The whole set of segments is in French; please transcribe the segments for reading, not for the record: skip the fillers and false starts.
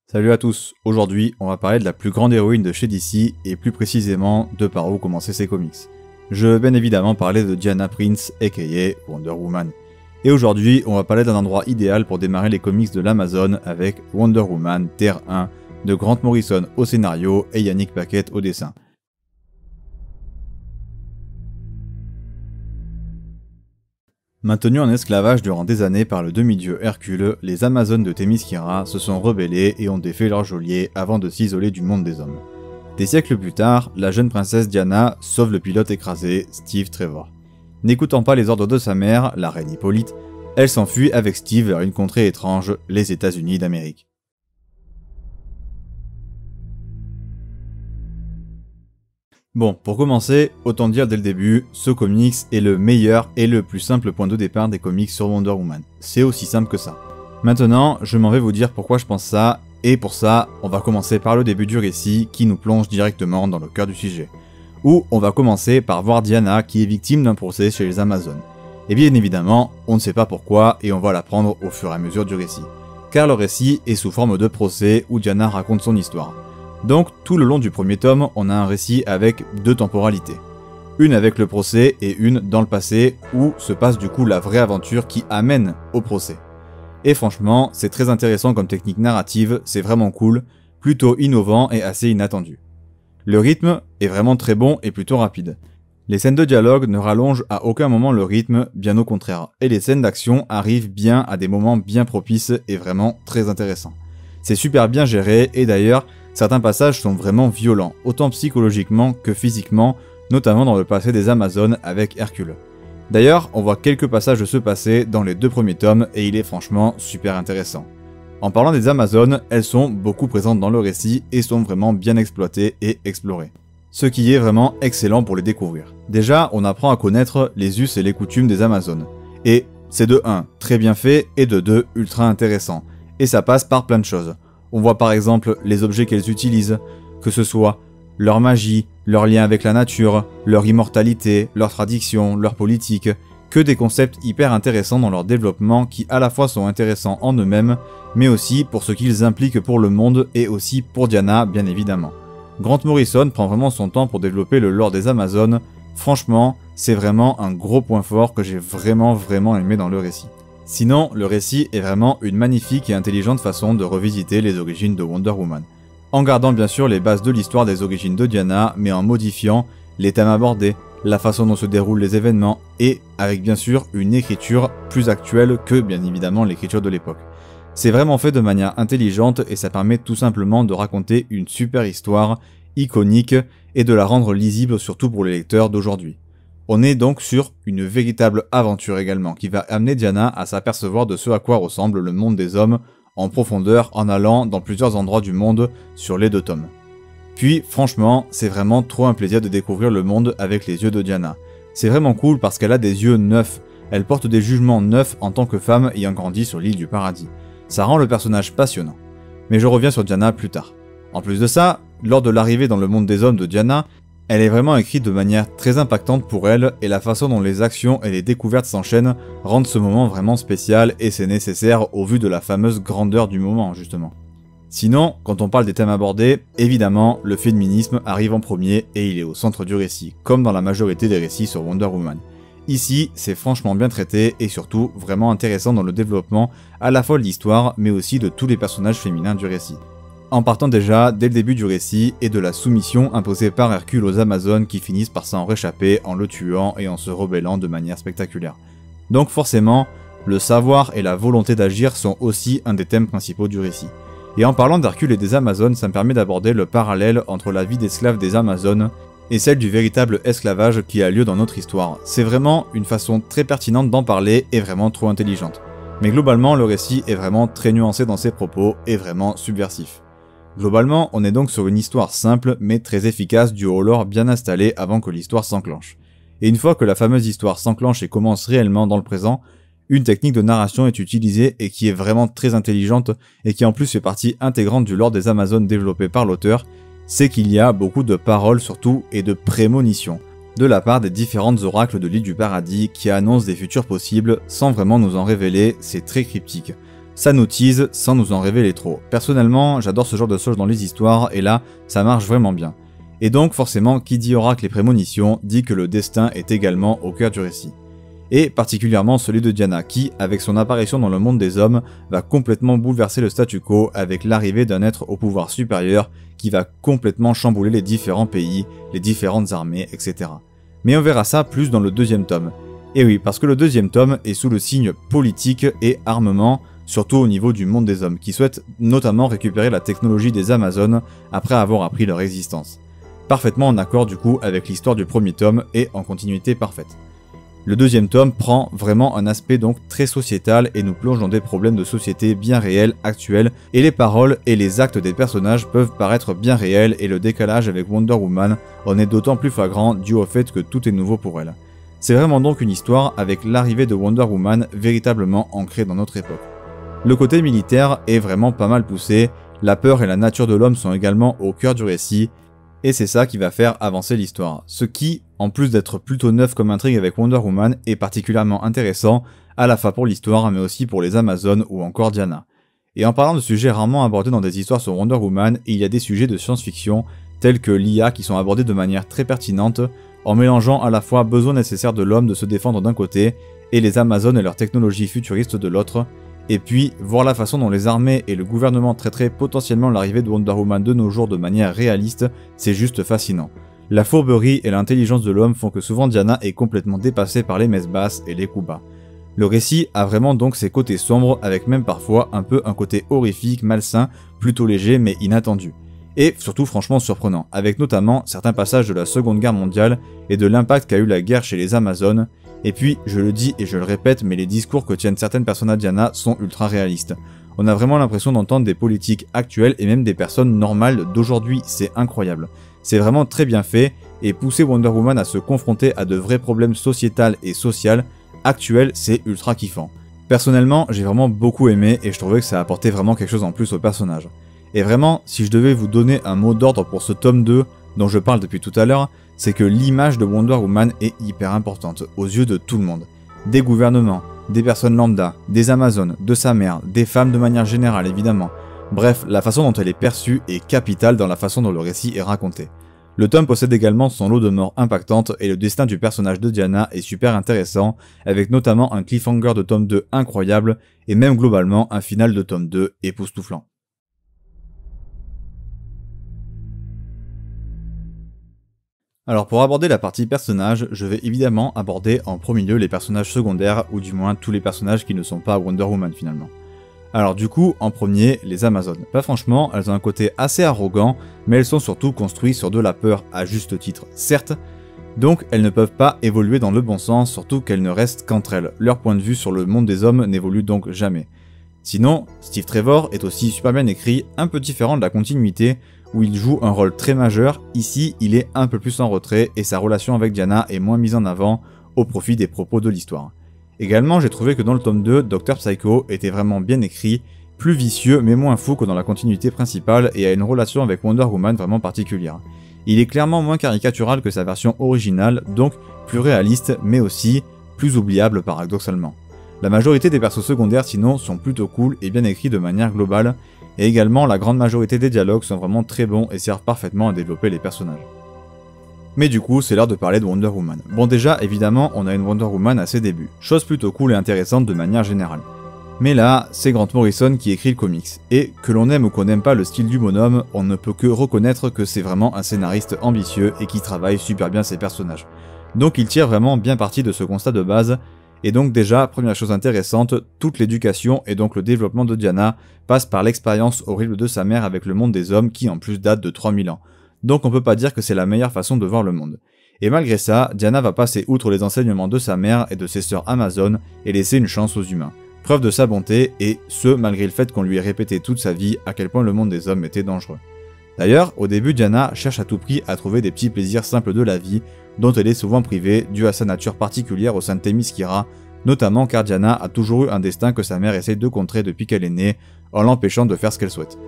Salut à tous, aujourd'hui on va parler de la plus grande héroïne de chez DC et plus précisément de par où commencer ses comics. Je veux bien évidemment parler de Diana Prince aka Wonder Woman. Et aujourd'hui on va parler d'un endroit idéal pour démarrer les comics de l'Amazon avec Wonder Woman Terre 1 de Grant Morrison au scénario et Yannick Paquette au dessin. Maintenus en esclavage durant des années par le demi-dieu Hercule, les Amazones de Themyscira se sont rebellées et ont défait leur geôlier avant de s'isoler du monde des hommes. Des siècles plus tard, la jeune princesse Diana sauve le pilote écrasé, Steve Trevor. N'écoutant pas les ordres de sa mère, la reine Hippolyte, elle s'enfuit avec Steve vers une contrée étrange, les États-Unis d'Amérique. Bon, pour commencer, autant dire dès le début, ce comics est le meilleur et le plus simple point de départ des comics sur Wonder Woman. C'est aussi simple que ça. Maintenant, je m'en vais vous dire pourquoi je pense ça, et pour ça, on va commencer par le début du récit qui nous plonge directement dans le cœur du sujet. Où on va commencer par voir Diana qui est victime d'un procès chez les Amazones. Et bien évidemment, on ne sait pas pourquoi et on va l'apprendre au fur et à mesure du récit. Car le récit est sous forme de procès où Diana raconte son histoire. Donc tout le long du premier tome, on a un récit avec deux temporalités. Une avec le procès et une dans le passé où se passe du coup la vraie aventure qui amène au procès. Et franchement, c'est très intéressant comme technique narrative, c'est vraiment cool, plutôt innovant et assez inattendu. Le rythme est vraiment très bon et plutôt rapide. Les scènes de dialogue ne rallongent à aucun moment le rythme, bien au contraire, et les scènes d'action arrivent bien à des moments bien propices et vraiment très intéressants. C'est super bien géré et d'ailleurs, certains passages sont vraiment violents, autant psychologiquement que physiquement, notamment dans le passé des Amazones avec Hercule. D'ailleurs, on voit quelques passages de ce passé dans les deux premiers tomes et il est franchement super intéressant. En parlant des Amazones, elles sont beaucoup présentes dans le récit et sont vraiment bien exploitées et explorées. Ce qui est vraiment excellent pour les découvrir. Déjà, on apprend à connaître les us et les coutumes des Amazones. Et c'est de 1, très bien fait, et de 2, ultra intéressant. Et ça passe par plein de choses. On voit par exemple les objets qu'elles utilisent, que ce soit leur magie, leur lien avec la nature, leur immortalité, leur tradition, leur politique, que des concepts hyper intéressants dans leur développement qui à la fois sont intéressants en eux-mêmes, mais aussi pour ce qu'ils impliquent pour le monde et aussi pour Diana bien évidemment. Grant Morrison prend vraiment son temps pour développer le lore des Amazones, franchement c'est vraiment un gros point fort que j'ai vraiment aimé dans le récit. Sinon, le récit est vraiment une magnifique et intelligente façon de revisiter les origines de Wonder Woman. En gardant bien sûr les bases de l'histoire des origines de Diana, mais en modifiant les thèmes abordés, la façon dont se déroulent les événements, et avec bien sûr une écriture plus actuelle que bien évidemment l'écriture de l'époque. C'est vraiment fait de manière intelligente et ça permet tout simplement de raconter une super histoire, iconique, et de la rendre lisible surtout pour les lecteurs d'aujourd'hui. On est donc sur une véritable aventure également, qui va amener Diana à s'apercevoir de ce à quoi ressemble le monde des hommes en profondeur en allant dans plusieurs endroits du monde sur les deux tomes. Puis franchement, c'est vraiment trop un plaisir de découvrir le monde avec les yeux de Diana. C'est vraiment cool parce qu'elle a des yeux neufs, elle porte des jugements neufs en tant que femme ayant grandi sur l'île du paradis. Ça rend le personnage passionnant. Mais je reviens sur Diana plus tard. En plus de ça, lors de l'arrivée dans le monde des hommes de Diana, elle est vraiment écrite de manière très impactante pour elle et la façon dont les actions et les découvertes s'enchaînent rendent ce moment vraiment spécial et c'est nécessaire au vu de la fameuse grandeur du moment justement. Sinon, quand on parle des thèmes abordés, évidemment, le féminisme arrive en premier et il est au centre du récit, comme dans la majorité des récits sur Wonder Woman. Ici, c'est franchement bien traité et surtout vraiment intéressant dans le développement à la fois de l'histoire mais aussi de tous les personnages féminins du récit. En partant déjà dès le début du récit et de la soumission imposée par Hercule aux Amazones qui finissent par s'en réchapper en le tuant et en se rebellant de manière spectaculaire. Donc forcément, le savoir et la volonté d'agir sont aussi un des thèmes principaux du récit. Et en parlant d'Hercule et des Amazones, ça me permet d'aborder le parallèle entre la vie d'esclave des Amazones et celle du véritable esclavage qui a lieu dans notre histoire. C'est vraiment une façon très pertinente d'en parler et vraiment trop intelligente. Mais globalement, le récit est vraiment très nuancé dans ses propos et vraiment subversif. Globalement, on est donc sur une histoire simple mais très efficace due au lore bien installé avant que l'histoire s'enclenche. Et une fois que la fameuse histoire s'enclenche et commence réellement dans le présent, une technique de narration est utilisée et qui est vraiment très intelligente et qui en plus fait partie intégrante du lore des Amazones développé par l'auteur, c'est qu'il y a beaucoup de paroles surtout et de prémonitions de la part des différentes oracles de l'île du paradis qui annoncent des futurs possibles sans vraiment nous en révéler, c'est très cryptique. Ça nous tease sans nous en révéler trop. Personnellement, j'adore ce genre de choses dans les histoires et là, ça marche vraiment bien. Et donc forcément, qui dit oracle et prémonition dit que le destin est également au cœur du récit. Et particulièrement celui de Diana qui, avec son apparition dans le monde des hommes, va complètement bouleverser le statu quo avec l'arrivée d'un être au pouvoir supérieur qui va complètement chambouler les différents pays, les différentes armées, etc. Mais on verra ça plus dans le deuxième tome. Et oui, parce que le deuxième tome est sous le signe politique et armement, surtout au niveau du monde des hommes, qui souhaitent notamment récupérer la technologie des Amazones après avoir appris leur existence. Parfaitement en accord du coup avec l'histoire du premier tome et en continuité parfaite. Le deuxième tome prend vraiment un aspect donc très sociétal et nous plonge dans des problèmes de société bien réels, actuels, et les paroles et les actes des personnages peuvent paraître bien réels et le décalage avec Wonder Woman en est d'autant plus flagrant dû au fait que tout est nouveau pour elle. C'est vraiment donc une histoire avec l'arrivée de Wonder Woman véritablement ancrée dans notre époque. Le côté militaire est vraiment pas mal poussé, la peur et la nature de l'homme sont également au cœur du récit, et c'est ça qui va faire avancer l'histoire. Ce qui, en plus d'être plutôt neuf comme intrigue avec Wonder Woman, est particulièrement intéressant, à la fois pour l'histoire mais aussi pour les Amazones ou encore Diana. Et en parlant de sujets rarement abordés dans des histoires sur Wonder Woman, il y a des sujets de science-fiction, tels que l'IA qui sont abordés de manière très pertinente, en mélangeant à la fois besoin nécessaire de l'homme de se défendre d'un côté, et les Amazones et leur technologie futuriste de l'autre, et puis voir la façon dont les armées et le gouvernement traiteraient potentiellement l'arrivée de Wonder Woman de nos jours de manière réaliste, c'est juste fascinant. La fourberie et l'intelligence de l'homme font que souvent Diana est complètement dépassée par les messes basses et les coups bas. Le récit a vraiment donc ses côtés sombres, avec même parfois un peu un côté horrifique, malsain, plutôt léger mais inattendu. Et surtout franchement surprenant, avec notamment certains passages de la Seconde Guerre mondiale et de l'impact qu'a eu la guerre chez les Amazones. Et puis, je le dis et je le répète, mais les discours que tiennent certaines personnes à Diana sont ultra réalistes. On a vraiment l'impression d'entendre des politiques actuelles et même des personnes normales d'aujourd'hui, c'est incroyable. C'est vraiment très bien fait, et pousser Wonder Woman à se confronter à de vrais problèmes sociétals et sociaux actuels, c'est ultra kiffant. Personnellement, j'ai vraiment beaucoup aimé et je trouvais que ça apportait vraiment quelque chose en plus au personnage. Et vraiment, si je devais vous donner un mot d'ordre pour ce tome 2, dont je parle depuis tout à l'heure, c'est que l'image de Wonder Woman est hyper importante aux yeux de tout le monde. Des gouvernements, des personnes lambda, des Amazones, de sa mère, des femmes de manière générale évidemment. Bref, la façon dont elle est perçue est capitale dans la façon dont le récit est raconté. Le tome possède également son lot de morts impactantes et le destin du personnage de Diana est super intéressant, avec notamment un cliffhanger de tome 2 incroyable et même globalement un final de tome 2 époustouflant. Alors pour aborder la partie personnages, je vais évidemment aborder en premier lieu les personnages secondaires, ou du moins tous les personnages qui ne sont pas Wonder Woman finalement. Alors du coup, en premier, les Amazones. Pas franchement, elles ont un côté assez arrogant, mais elles sont surtout construites sur de la peur à juste titre, certes, donc elles ne peuvent pas évoluer dans le bon sens, surtout qu'elles ne restent qu'entre elles. Leur point de vue sur le monde des hommes n'évolue donc jamais. Sinon, Steve Trevor est aussi super bien écrit, un peu différent de la continuité, où il joue un rôle très majeur. Ici il est un peu plus en retrait et sa relation avec Diana est moins mise en avant au profit des propos de l'histoire. Également j'ai trouvé que dans le tome 2, Dr Psycho était vraiment bien écrit, plus vicieux mais moins fou que dans la continuité principale et a une relation avec Wonder Woman vraiment particulière. Il est clairement moins caricatural que sa version originale, donc plus réaliste mais aussi plus oubliable paradoxalement. La majorité des persos secondaires sinon sont plutôt cool et bien écrits de manière globale, et également la grande majorité des dialogues sont vraiment très bons et servent parfaitement à développer les personnages. Mais du coup, c'est l'heure de parler de Wonder Woman. Bon déjà, évidemment, on a une Wonder Woman à ses débuts, chose plutôt cool et intéressante de manière générale. Mais là, c'est Grant Morrison qui écrit le comics, et que l'on aime ou qu'on n'aime pas le style du bonhomme, on ne peut que reconnaître que c'est vraiment un scénariste ambitieux et qui travaille super bien ses personnages. Donc il tire vraiment bien parti de ce constat de base. Et donc déjà, première chose intéressante, toute l'éducation et donc le développement de Diana passe par l'expérience horrible de sa mère avec le monde des hommes qui en plus date de 3000 ans. Donc on peut pas dire que c'est la meilleure façon de voir le monde. Et malgré ça, Diana va passer outre les enseignements de sa mère et de ses sœurs Amazones et laisser une chance aux humains. Preuve de sa bonté, et ce malgré le fait qu'on lui ait répété toute sa vie à quel point le monde des hommes était dangereux. D'ailleurs, au début, Diana cherche à tout prix à trouver des petits plaisirs simples de la vie, dont elle est souvent privée dû à sa nature particulière au sein de Themyscira, notamment car Diana a toujours eu un destin que sa mère essaye de contrer depuis qu'elle est née, en l'empêchant de faire ce qu'elle souhaite.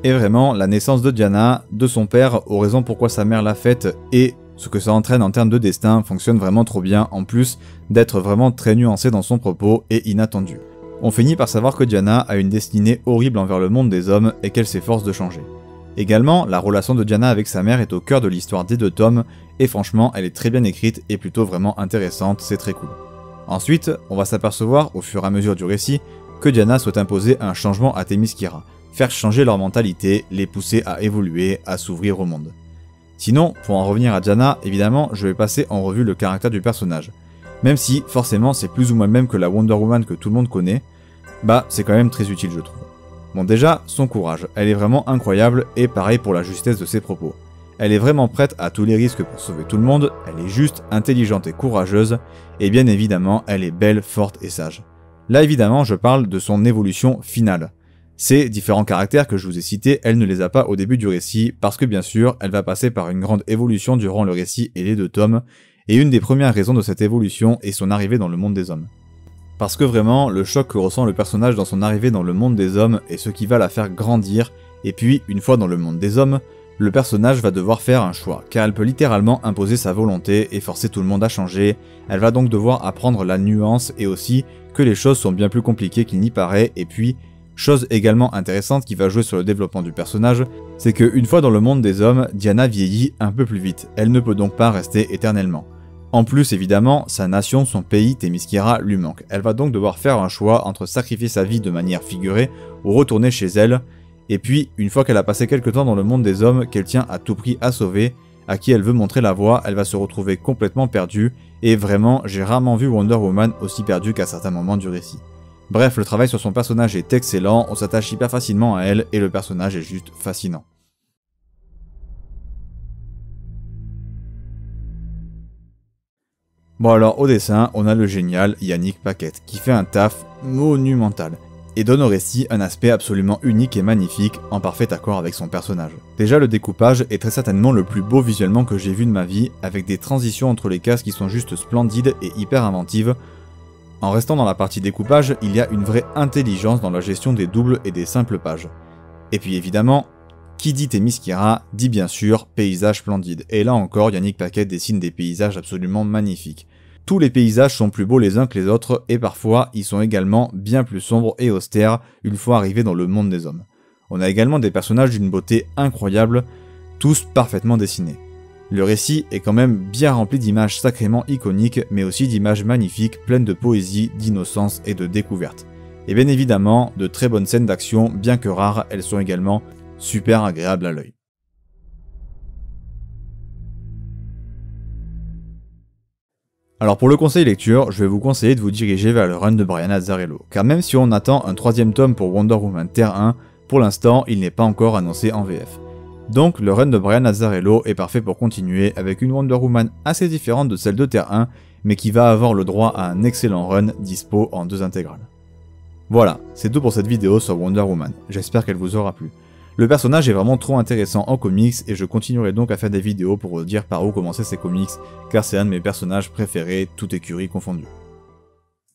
Et vraiment, la naissance de Diana, de son père, aux raisons pourquoi sa mère l'a faite, et ce que ça entraîne en termes de destin, fonctionne vraiment trop bien, en plus d'être vraiment très nuancé dans son propos et inattendu. On finit par savoir que Diana a une destinée horrible envers le monde des hommes et qu'elle s'efforce de changer. Également, la relation de Diana avec sa mère est au cœur de l'histoire des deux tomes, et franchement, elle est très bien écrite et plutôt vraiment intéressante, c'est très cool. Ensuite, on va s'apercevoir, au fur et à mesure du récit, que Diana souhaite imposer un changement à Themyscira, faire changer leur mentalité, les pousser à évoluer, à s'ouvrir au monde. Sinon, pour en revenir à Diana, évidemment, je vais passer en revue le caractère du personnage. Même si, forcément, c'est plus ou moins le même que la Wonder Woman que tout le monde connaît, bah, c'est quand même très utile, je trouve. Bon, déjà, son courage, elle est vraiment incroyable, et pareil pour la justesse de ses propos. Elle est vraiment prête à tous les risques pour sauver tout le monde, elle est juste, intelligente et courageuse, et bien évidemment, elle est belle, forte et sage. Là, évidemment, je parle de son évolution finale. Ces différents caractères que je vous ai cités, elle ne les a pas au début du récit, parce que bien sûr, elle va passer par une grande évolution durant le récit et les deux tomes, et une des premières raisons de cette évolution est son arrivée dans le monde des hommes. Parce que vraiment, le choc que ressent le personnage dans son arrivée dans le monde des hommes est ce qui va la faire grandir, et puis, une fois dans le monde des hommes, le personnage va devoir faire un choix, car elle peut littéralement imposer sa volonté et forcer tout le monde à changer, elle va donc devoir apprendre la nuance et aussi que les choses sont bien plus compliquées qu'il n'y paraît, et puis, chose également intéressante qui va jouer sur le développement du personnage, c'est qu'une fois dans le monde des hommes, Diana vieillit un peu plus vite, elle ne peut donc pas rester éternellement. En plus, évidemment, sa nation, son pays, Themyscira, lui manque. Elle va donc devoir faire un choix entre sacrifier sa vie de manière figurée ou retourner chez elle, et puis, une fois qu'elle a passé quelques temps dans le monde des hommes qu'elle tient à tout prix à sauver, à qui elle veut montrer la voie, elle va se retrouver complètement perdue, et vraiment, j'ai rarement vu Wonder Woman aussi perdue qu'à certains moments du récit. Bref, le travail sur son personnage est excellent, on s'attache hyper facilement à elle, et le personnage est juste fascinant. Bon alors, au dessin, on a le génial Yannick Paquette, qui fait un taf monumental, et donne au récit un aspect absolument unique et magnifique, en parfait accord avec son personnage. Déjà, le découpage est très certainement le plus beau visuellement que j'ai vu de ma vie, avec des transitions entre les cases qui sont juste splendides et hyper inventives. En restant dans la partie découpage, il y a une vraie intelligence dans la gestion des doubles et des simples pages. Et puis évidemment, qui dit Themyscira dit bien sûr paysage splendide, et là encore Yannick Paquette dessine des paysages absolument magnifiques. Tous les paysages sont plus beaux les uns que les autres, et parfois ils sont également bien plus sombres et austères une fois arrivés dans le monde des hommes. On a également des personnages d'une beauté incroyable, tous parfaitement dessinés. Le récit est quand même bien rempli d'images sacrément iconiques, mais aussi d'images magnifiques, pleines de poésie, d'innocence et de découverte. Et bien évidemment, de très bonnes scènes d'action, bien que rares, elles sont également super agréables à l'œil. Alors pour le conseil lecture, je vais vous conseiller de vous diriger vers le run de Brian Azzarello, car même si on attend un troisième tome pour Wonder Woman Terre 1, pour l'instant il n'est pas encore annoncé en VF. Donc le run de Brian Azzarello est parfait pour continuer avec une Wonder Woman assez différente de celle de Terre 1, mais qui va avoir le droit à un excellent run dispo en 2 intégrales. Voilà, c'est tout pour cette vidéo sur Wonder Woman, j'espère qu'elle vous aura plu. Le personnage est vraiment trop intéressant en comics et je continuerai donc à faire des vidéos pour vous dire par où commencer ces comics, car c'est un de mes personnages préférés, toute écurie confondue.